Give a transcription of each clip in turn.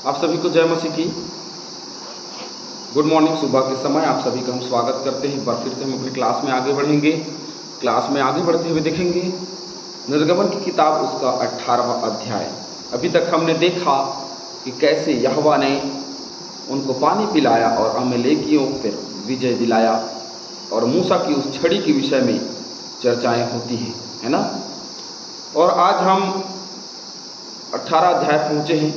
आप सभी को जय मसीह की गुड मॉर्निंग। सुबह के समय आप सभी का हम स्वागत करते हैं। एक बार फिर से हम अपनी क्लास में आगे बढ़ेंगे। क्लास में आगे बढ़ते हुए देखेंगे निर्गमन की किताब उसका 18वां अध्याय। अभी तक हमने देखा कि कैसे यहोवा ने उनको पानी पिलाया और अमालेकियों पर विजय दिलाया, और मूसा की उस छड़ी के विषय में चर्चाएं होती हैं, है ना। और आज हम 18 अध्याय पहुँचे हैं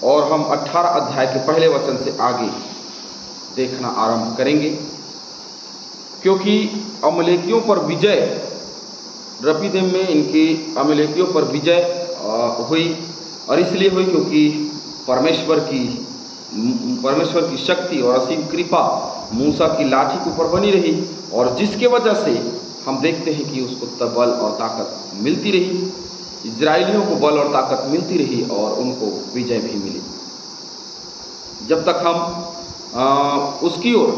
और हम 18 अध्याय के पहले वचन से आगे देखना आरंभ करेंगे, क्योंकि अमालेकियों पर विजय रपीदीम में इनकी अमालेकियों पर विजय हुई। और इसलिए हुई क्योंकि परमेश्वर की शक्ति और असीम कृपा मूसा की लाठी के ऊपर बनी रही, और जिसके वजह से हम देखते हैं कि उसको तब बल और ताकत मिलती रही, इजराइलियों को बल और ताकत मिलती रही और उनको विजय भी मिली। जब तक हम उसकी ओर,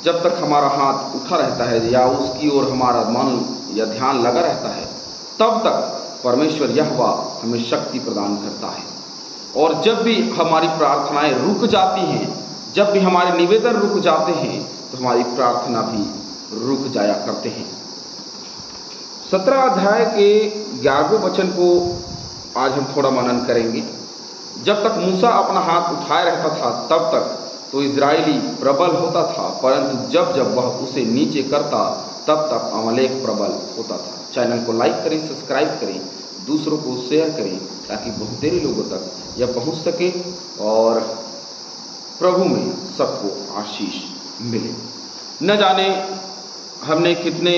जब तक हमारा हाथ उठा रहता है या उसकी ओर हमारा मन या ध्यान लगा रहता है, तब तक परमेश्वर यहोवा हमें शक्ति प्रदान करता है। और जब भी हमारी प्रार्थनाएं रुक जाती हैं, जब भी हमारे निवेदन रुक जाते हैं, तो हमारी प्रार्थना भी रुक जाया करते हैं। 17 अध्याय के 11वें वचन को आज हम थोड़ा मनन करेंगे। जब तक मूसा अपना हाथ उठाए रहता था तब तक तो इजराइली प्रबल होता था, परंतु जब जब वह उसे नीचे करता तब तक अमालेक प्रबल होता था। चैनल को लाइक करें, सब्सक्राइब करें, दूसरों को शेयर करें, ताकि बहुतेरे लोगों तक यह पहुंच सके और प्रभु में सबको आशीष मिले। न जाने हमने कितने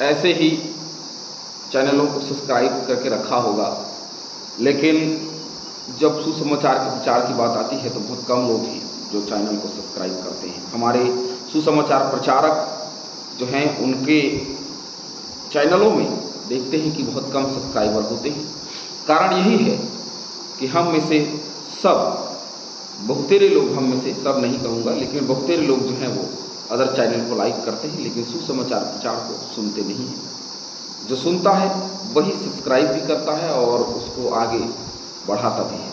ऐसे ही चैनलों को सब्सक्राइब करके रखा होगा, लेकिन जब सुसमाचार के प्रचार की बात आती है तो बहुत कम लोग हैं जो चैनल को सब्सक्राइब करते हैं। हमारे सुसमाचार प्रचारक जो हैं उनके चैनलों में देखते हैं कि बहुत कम सब्सक्राइबर होते हैं। कारण यही है कि हम में से सब, बहुतेरे लोग, हम में से सब नहीं कहूँगा, लेकिन बहुतेरे लोग जो हैं वो अदर चैनल को लाइक करते हैं, लेकिन सुसमाचार प्रचार को सुनते नहीं हैं। जो सुनता है वही सब्सक्राइब भी करता है और उसको आगे बढ़ाता भी है।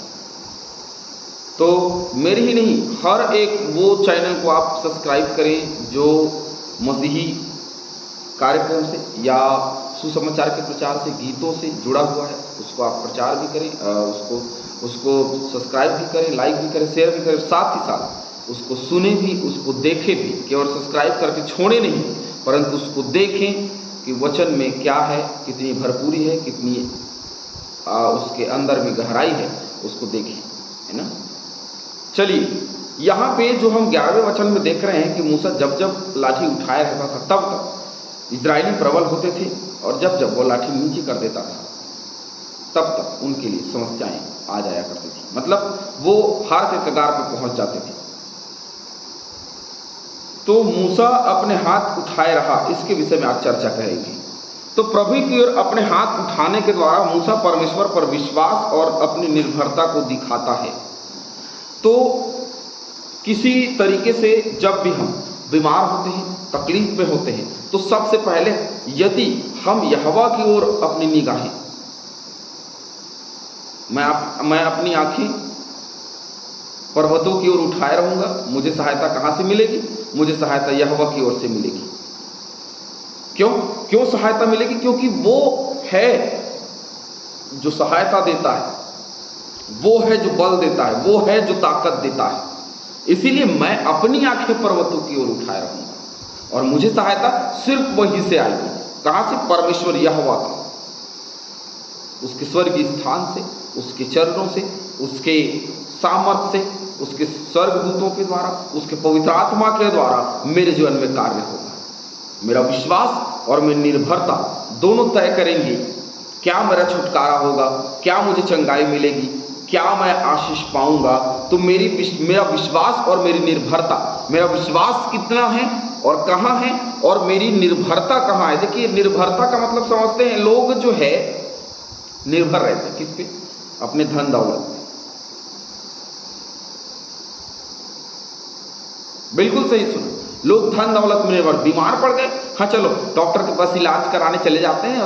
तो मेरी ही नहीं, हर एक वो चैनल को आप सब्सक्राइब करें जो मसीही कार्यक्रम से या सुसमाचार के प्रचार से, गीतों से जुड़ा हुआ है, उसको आप प्रचार भी करें, उसको सब्सक्राइब भी करें, लाइक भी करें, शेयर भी करें, साथ ही साथ उसको सुने भी, उसको देखें भी। केवल सब्सक्राइब करके छोड़े नहीं, परंतु उसको देखें कि वचन में क्या है, कितनी भरपूरी है, कितनी उसके अंदर में गहराई है, उसको देखें, है ना। चलिए, यहाँ पे जो हम 11वें वचन में देख रहे हैं कि मूसा जब जब लाठी उठाया रहता था तब तक इजराइली प्रबल होते थे, और जब जब वो लाठी नीचे कर देता था तब तक उनके लिए समस्याएं आ जाया करती थी। मतलब वो हार के कगार पर पहुंच जाते थे। तो मूसा अपने हाथ उठाए रहा, इसके विषय में आज चर्चा करेंगे। तो प्रभु की ओर अपने हाथ उठाने के द्वारा मूसा परमेश्वर पर विश्वास और अपनी निर्भरता को दिखाता है। तो किसी तरीके से जब भी हम बीमार होते हैं, तकलीफ में होते हैं, तो सबसे पहले यदि हम यहोवा की ओर अपनी निगाहें, मैं अपनी आंखें पर्वतों की ओर उठाए रहूंगा, मुझे सहायता कहाँ से मिलेगी? मुझे सहायता यहोवा की ओर से मिलेगी। क्यों सहायता मिलेगी? क्योंकि वो है जो सहायता देता है, वो है जो बल देता है, वो है जो ताकत देता है। इसीलिए मैं अपनी आंखें पर्वतों की ओर उठाए रहूंगा और मुझे सहायता सिर्फ वहीं से आएगी। कहां से? परमेश्वर यहोवा का, उसके स्वर्गीय स्थान से, उसके चरणों से, उसके सामर्थ्य से, उसके स्वर्गदूतों के द्वारा, उसके पवित्र आत्मा के द्वारा मेरे जीवन में कार्य होगा। मेरा विश्वास और मेरी निर्भरता दोनों तय करेंगे क्या मेरा छुटकारा होगा, क्या मुझे चंगाई मिलेगी, क्या मैं आशीष पाऊंगा। तो मेरा विश्वास और मेरी निर्भरता, मेरा विश्वास कितना है और कहाँ है, और मेरी निर्भरता कहाँ है। देखिए, निर्भरता का मतलब समझते हैं लोग जो है निर्भर रहते हैं किस पे? अपने धन दौलत पे। बिल्कुल सही सुनो, लोग धन दौलत में निर्भर, बीमार पड़ गए, हाँ चलो डॉक्टर के पास इलाज कराने चले जाते हैं,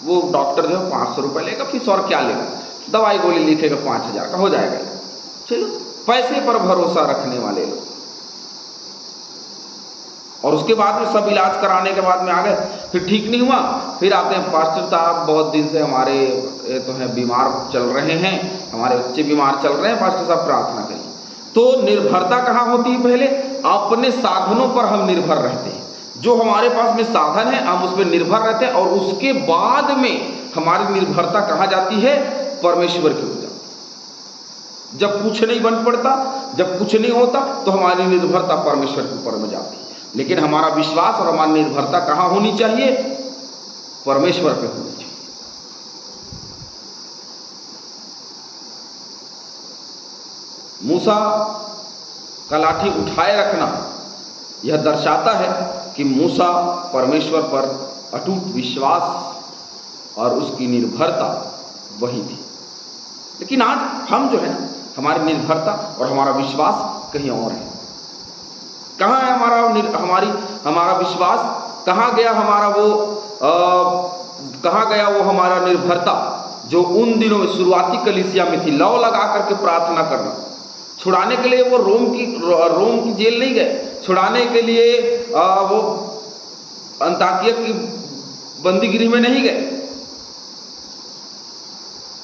वो डॉक्टर जो है 500 रुपये लेगा फीस, और क्या लेगा, दवाई गोली लिखेगा 5000 का हो जाएगा। चलो, पैसे पर भरोसा रखने वाले लोग। और उसके बाद में सब इलाज कराने के बाद में आ गए, फिर ठीक नहीं हुआ, फिर आते हैं पास्टर साहब बहुत दिन से हमारे तो है बीमार चल रहे हैं, हमारे बच्चे बीमार चल रहे हैं, पास्टर साहब प्रार्थना करिए। तो निर्भरता कहाँ होती है? पहले अपने साधनों पर हम निर्भर रहते हैं, जो हमारे पास में साधन है हम उस पर निर्भर रहते हैं, और उसके बाद में हमारी निर्भरता कहाँ जाती है? परमेश्वर के ऊपर। जब कुछ नहीं बन पड़ता, जब कुछ नहीं होता, तो हमारी निर्भरता परमेश्वर के ऊपर में जाती है। लेकिन हमारा विश्वास और हमारी निर्भरता कहाँ होनी चाहिए? परमेश्वर पे होनी चाहिए। मूसा का लाठी उठाए रखना यह दर्शाता है कि मूसा परमेश्वर पर अटूट विश्वास और उसकी निर्भरता वही थी। लेकिन आज हम जो है ना, हमारी निर्भरता और हमारा विश्वास कहीं और है। कहाँ है हमारा विश्वास? कहाँ गया हमारा कहाँ गया वो हमारा निर्भरता जो उन दिनों में शुरुआती कलीसिया में थी? लौ लगा करके प्रार्थना करना। छुड़ाने के लिए वो रोम की जेल नहीं गए, छुड़ाने के लिए वो अंताकिया की बंदीगिरी में नहीं गए,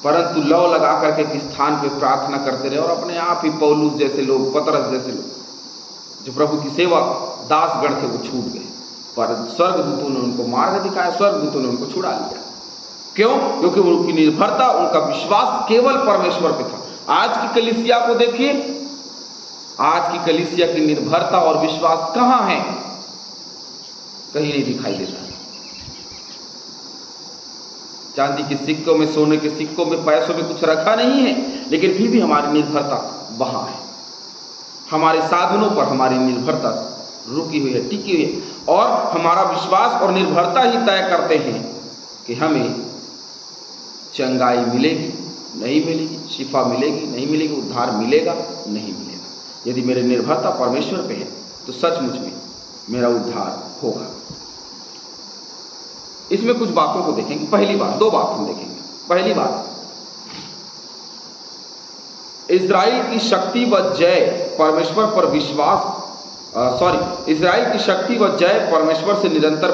परंतु लौ लगा करके एक स्थान पे प्रार्थना करते रहे। और अपने आप ही पौलुस जैसे लोग, पतरस जैसे लोग जो प्रभु की सेवा दासगण थे वो छूट गए, पर स्वर्गदूतों ने उनको मार्ग दिखाया, स्वर्गदूतों ने उनको छुड़ा लिया। क्यों? क्योंकि उनकी निर्भरता, उनका विश्वास केवल परमेश्वर पे था। आज की कलीसिया को देखिए, आज की कलीसिया की निर्भरता और विश्वास कहाँ है? कहीं नहीं दिखाई देता। चांदी के सिक्कों में, सोने के सिक्कों में, पैसों में कुछ रखा नहीं है, लेकिन फिर भी हमारी निर्भरता वहां है। हमारे साधनों पर हमारी निर्भरता रुकी हुई है, टिकी हुई है। और हमारा विश्वास और निर्भरता ही तय करते हैं कि हमें चंगाई मिलेगी, नहीं मिलेगी, शिफा मिलेगी, नहीं मिलेगी, उद्धार मिलेगा, नहीं मिलेगा। यदि मेरी निर्भरता परमेश्वर पे है तो सचमुच में मेरा उद्धार होगा। इसमें कुछ बातों को देखेंगे। पहली बात, दो बात हम देखेंगे। पहली बात, इज़राइल की शक्ति व जय परमेश्वर पर विश्वास, इज़राइल की शक्ति व जय परमेश्वर से निरंतर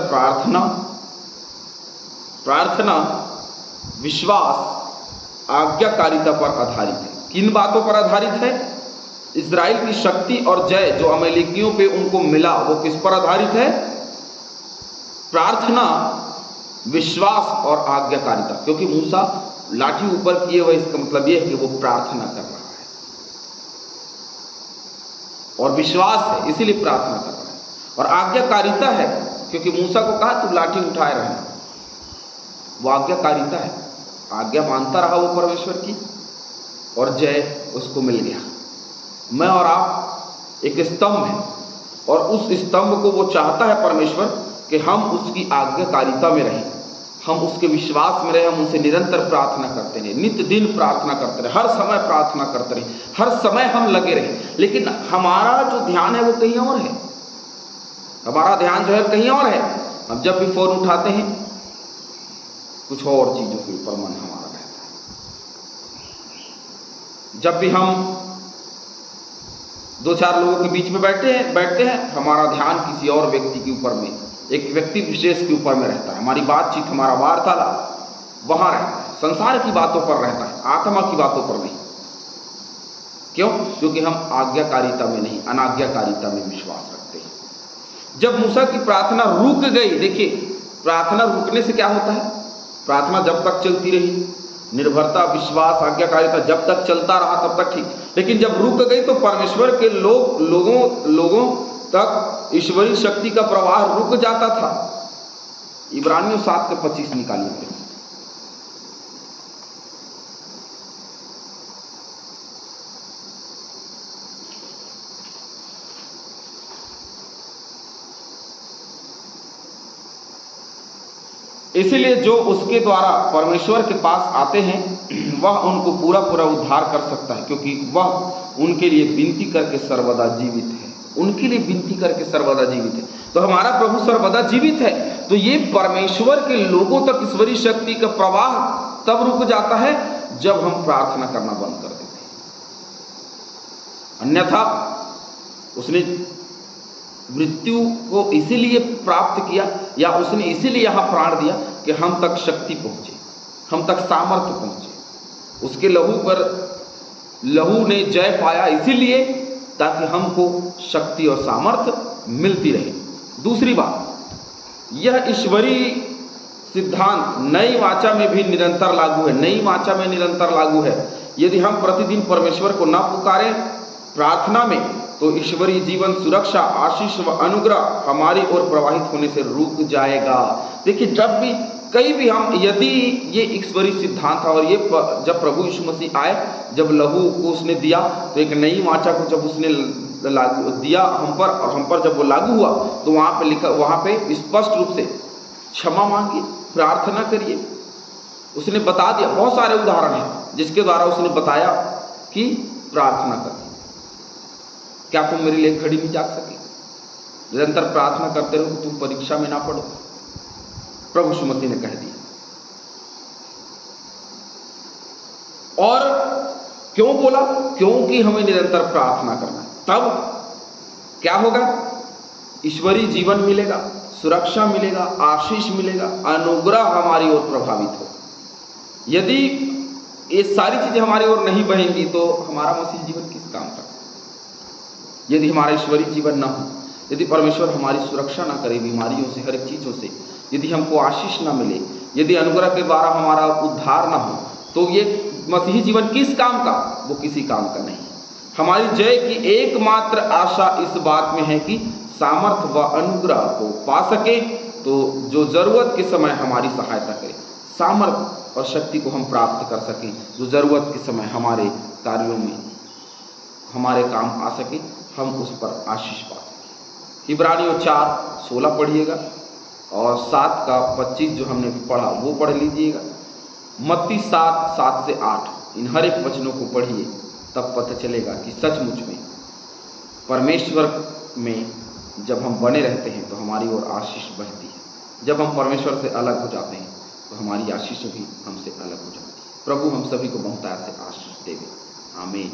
प्रार्थना, विश्वास, आज्ञाकारिता पर आधारित है। किन बातों पर आधारित है? इज़राइल की शक्ति और जय जो अमेलेकियों पे उनको मिला वो किस पर आधारित है? प्रार्थना, विश्वास और आज्ञाकारिता। क्योंकि मूसा लाठी ऊपर किए हुए, इसका मतलब यह है कि वो प्रार्थना कर रहा है और विश्वास है, इसीलिए प्रार्थना कर रहा है। और आज्ञाकारिता है क्योंकि मूसा को कहा तू लाठी उठाए रहना, वो आज्ञाकारिता है। आज्ञा मानता रहा वो परमेश्वर की, और जय उसको मिल गया। मैं और आप एक स्तंभ है, और उस स्तंभ को वो चाहता है परमेश्वर कि हम उसकी आज्ञाकारिता में रहें, हम उसके विश्वास में रहें, हम उनसे निरंतर प्रार्थना करते रहें, नित्य दिन प्रार्थना करते रहें, हर समय प्रार्थना करते रहें, हर समय हम लगे रहें। लेकिन हमारा जो ध्यान है वो कहीं और है, हमारा ध्यान जो है कहीं और है। हम जब भी फोन उठाते हैं कुछ और चीज़ों के ऊपर मन हमारा रहता है। जब भी हम दो चार लोगों के बीच में बैठते हैं, हमारा ध्यान किसी और व्यक्ति के ऊपर में, एक व्यक्ति विशेष के ऊपर में रहता है। हमारी बातचीत, हमारा वार्तालाप वहां रहता है, संसार की बातों पर रहता है, आत्मा की बातों पर नहीं। क्यों? क्योंकि हम आज्ञाकारिता में नहीं, अनाज्ञाकारिता में विश्वास रखते हैं। जब मूसा की प्रार्थना रुक गई, देखिए प्रार्थना रुकने से क्या होता है? प्रार्थना जब तक चलती रही, निर्भरता, विश्वास, आज्ञाकारिता जब तक चलता रहा तब तक ठीक। लेकिन जब रुक गई तो परमेश्वर के लोगों तक ईश्वरीय शक्ति का प्रवाह रुक जाता था। इब्रानियों 7:25 निकालिए। इसीलिए जो उसके द्वारा परमेश्वर के पास आते हैं वह उनको पूरा पूरा उद्धार कर सकता है, क्योंकि वह उनके लिए विनती करके सर्वदा जीवित है। उनके लिए विनती करके सर्वदा जीवित है। तो हमारा प्रभु सर्वदा जीवित है। तो ये परमेश्वर के लोगों तक ईश्वरीय शक्ति का प्रवाह तब रुक जाता है जब हम प्रार्थना करना बंद कर देते हैं। अन्यथा उसने मृत्यु को इसीलिए प्राप्त किया या उसने इसीलिए यहां प्राण दिया कि हम तक शक्ति पहुंचे, हम तक सामर्थ्य पहुंचे। उसके लहू ने जय पाया इसीलिए ताकि हमको शक्ति और सामर्थ्य मिलती रहे। दूसरी बात, यह ईश्वरीय सिद्धांत नई वाचा में भी निरंतर लागू है, नई वाचा में निरंतर लागू है। यदि हम प्रतिदिन परमेश्वर को न पुकारें प्रार्थना में तो ईश्वरीय जीवन, सुरक्षा, आशीष व अनुग्रह हमारी ओर प्रवाहित होने से रुक जाएगा। देखिए, जब भी कहीं भी हम, यदि ये ईश्वरीय सिद्धांत था और ये जब प्रभु यीशु मसीह आए, जब लहू को उसने दिया तो एक नई वाचा को जब उसने लागू दिया हम पर, और हम पर जब वो लागू हुआ तो वहाँ पे स्पष्ट रूप से क्षमा मांगिए, प्रार्थना करिए। उसने बता दिया, बहुत सारे उदाहरण हैं जिसके द्वारा उसने बताया कि प्रार्थना करिए। क्या तुम मेरे लिए घड़ी में जाग सके? निरंतर प्रार्थना करते रहो, तुम परीक्षा में ना पड़ो, प्रभु यीशु मसीह ने कह दिया। और क्यों बोला? क्योंकि हमें निरंतर प्रार्थना करना है। तब क्या होगा? ईश्वरीय जीवन मिलेगा, सुरक्षा मिलेगा, आशीष मिलेगा, अनुग्रह हमारी ओर प्रभावित हो। यदि ये सारी चीजें हमारी ओर नहीं बहेंगी तो हमारा मसीह जीवन किस काम का? यदि हमारा ईश्वरीय जीवन ना हो, यदि परमेश्वर हमारी सुरक्षा ना करे बीमारियों से, हर एक चीजों से, यदि हमको आशीष ना मिले, यदि अनुग्रह के द्वारा हमारा उद्धार ना हो, तो ये मसीही जीवन किस काम का? वो किसी काम का नहीं। हमारी जय की एकमात्र आशा इस बात में है कि सामर्थ्य व अनुग्रह को पा सके, तो जो जरूरत के समय हमारी सहायता करे, सामर्थ्य और शक्ति को हम प्राप्त कर सकें, जो जरूरत के समय हमारे कार्यों में हमारे काम आ सके, हम उस पर आशीष पा सकें। इब्रानियों 4:16 पढ़िएगा और 7 का 25 जो हमने पढ़ा वो पढ़ लीजिएगा। मत्ती 7:7 से 8, इन हर एक वचनों को पढ़िए, तब पता चलेगा कि सचमुच में परमेश्वर में जब हम बने रहते हैं तो हमारी ओर आशीष बहती है। जब हम परमेश्वर से अलग हो जाते हैं तो हमारी आशीष भी हमसे अलग हो जाती है। प्रभु हम सभी को बहुतायत से आशीष देवे। आमीन।